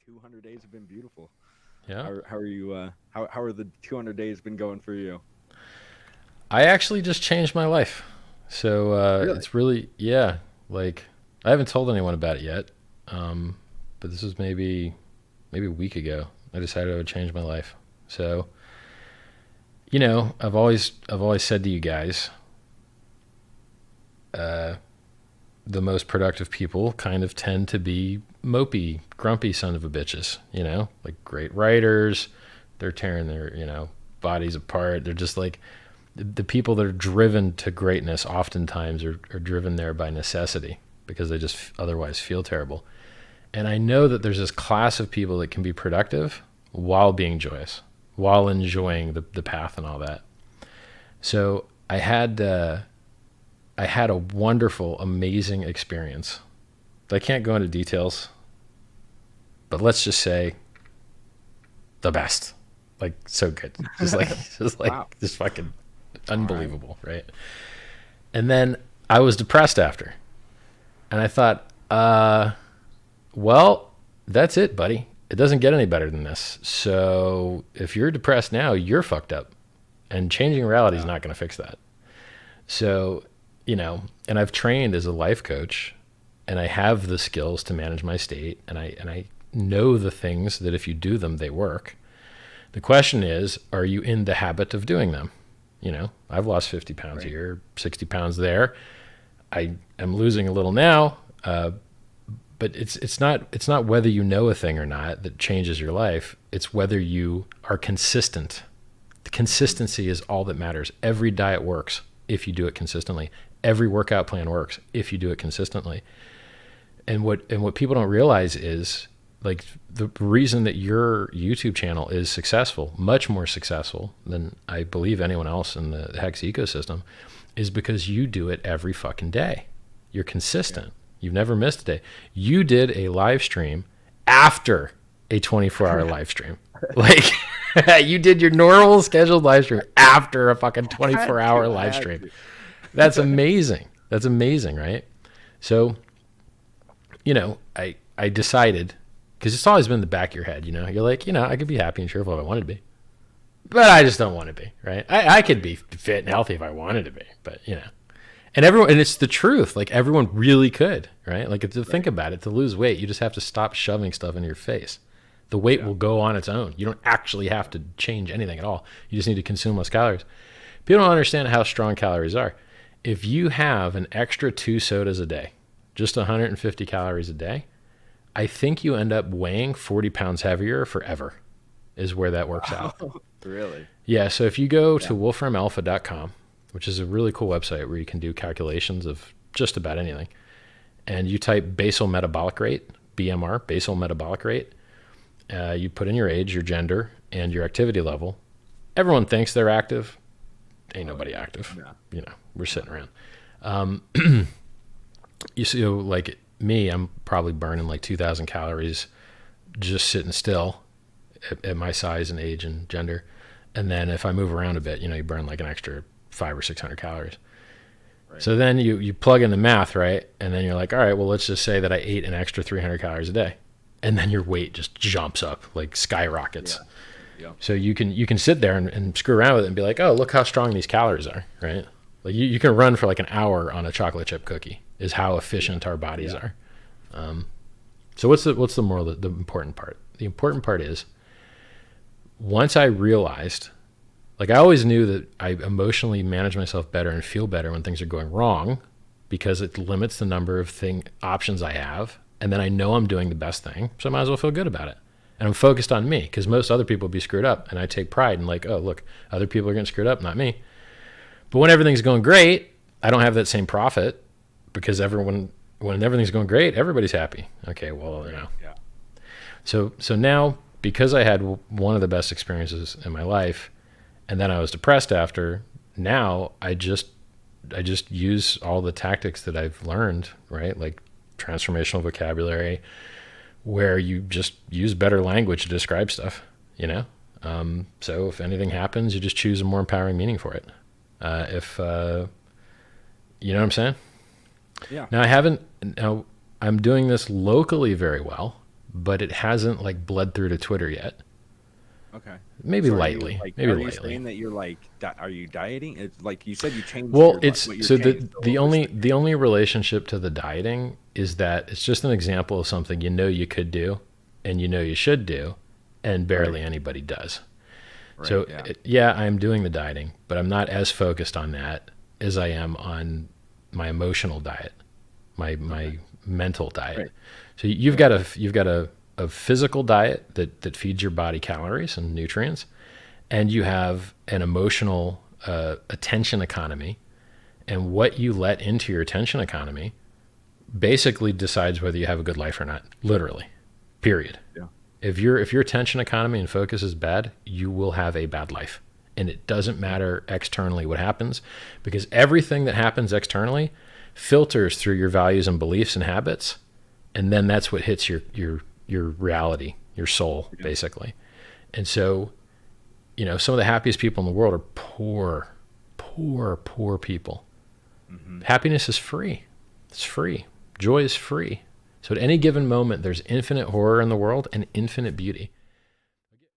200 days have been beautiful. Yeah. How are you? How are the 200 days been going for you? I actually just changed my life. So Really? it's really, yeah, like I haven't told anyone about it yet. Um, but this was maybe a week ago. I decided I would change my life. So, I've always said to you guys, uh, the most productive people kind of tend to be mopey, grumpy son of a bitches, like great writers. They're tearing their, bodies apart. They're just like the people that are driven to greatness oftentimes are driven there by necessity because they just otherwise feel terrible. And I know that there's this class of people that can be productive while being joyous, while enjoying the path and all that. So I had a wonderful, amazing experience. I can't go into details, but let's just say the best. Like so good. Just like just like Wow. just fucking All right. unbelievable, right? And then I was depressed after. And I thought, well, that's it, buddy. It doesn't get any better than this. So if you're depressed now, you're fucked up. And changing reality is Yeah. not going to fix that. So, and I've trained as a life coach and I have the skills to manage my state and I know the things that if you do them, they work. The question is, are you in the habit of doing them? I've lost 50 pounds Right. here, 60 pounds there. I am losing a little now, but it's not whether you know a thing or not that changes your life. It's whether you are consistent. The Hmm. consistency is all that matters. Every diet works if you do it consistently. Every workout plan works if you do it consistently. And what people don't realize is like the reason that your YouTube channel is successful, much more successful than I believe anyone else in the Hex ecosystem, is because you do it every fucking day. You're Yeah. consistent. You've never missed a day. You did a live stream after a 24-hour live stream. Like you did your normal scheduled live stream after a fucking I had 24-hour to. I live had stream. to. That's amazing. That's amazing, right? So I decided because it's always been in the back of your head. You're like, I could be happy and cheerful if I wanted to be, but I just don't want to be. Right? I could be fit and healthy if I wanted to be, but and everyone, and it's the truth. Like everyone really could, right? Like to think Right. about it, to lose weight, you just have to stop shoving stuff into your face. The weight Yeah. will go on its own. You don't actually have to change anything at all. You just need to consume less calories. People don't understand how strong calories are. If you have an extra 2 sodas a day, just 150 calories a day, I think you end up weighing 40 pounds heavier forever, is where that works Wow. out. Really? Yeah, so if you go Yeah. to wolframalpha.com, which is a really cool website where you can do calculations of just about anything, and you type basal metabolic rate, BMR, basal metabolic rate, you put in your age, your gender, and your activity level. Everyone thinks they're active. Ain't Oh nobody yeah. active. No. We're No. sitting around. You see, like me, I'm probably burning like 2,000 calories just sitting still at my size and age and gender. And then if I move around a bit, you burn like an extra 500 or 600 calories. Right. So then you plug in the math, right? And then you're like, all right, well, let's just say that I ate an extra 300 calories a day. And then your weight just jumps up, like skyrockets. Yeah. Yeah. So you can sit there and screw around with it and be like, oh, look how strong these calories are, right? Like you can run for like an hour on a chocolate chip cookie is how Yeah. efficient our bodies Yeah. are. So what's the moral, the important part? The important part is once I realized, like I always knew that I emotionally manage myself better and feel better when things are going wrong because it limits the number of thing options I have. And then I know I'm doing the best thing. So I might as well feel good about it. And I'm focused on me because most other people would be screwed up. And I take pride in like, oh, look, other people are getting screwed up, not me. But when everything's going great, I don't have that same profit because when everything's going great, everybody's happy. Okay, well, Right. Yeah. So now because I had one of the best experiences in my life, and then I was depressed after. Now I just use all the tactics that I've learned, right? Like transformational vocabulary, where you just use better language to describe stuff. You know. So if anything happens, you just choose a more empowering meaning for it. If you know what I'm saying. Yeah. Now I haven't. Now I'm doing this locally very well. but it hasn't like bled through to Twitter yet. Okay. Maybe So lightly, like, maybe are you lightly. saying that you're like, are you dieting? It's like you said you changed Well, your, it's what your so change the over only 6 the years. only relationship to the dieting is that it's just an example of something you know you could do and you know you should do, and Right. barely anybody does. Right. So Yeah. yeah, I am doing the dieting, but I'm not as focused on that as I am on my emotional diet, Okay. my mental diet. Right. So you've Yeah. got a physical diet that feeds your body calories and nutrients, and you have an emotional attention economy, and what you let into your attention economy basically decides whether you have a good life or not, literally, period. Yeah. If your attention economy and focus is bad, you will have a bad life. And it doesn't Yeah. matter externally what happens, because everything that happens externally filters through your values and beliefs and habits, and then that's what hits your reality, your soul, Yeah. basically. And so, some of the happiest people in the world are poor people. Mm-hmm. Happiness is free. It's free. Joy is free. So at any given moment, there's infinite horror in the world and infinite beauty.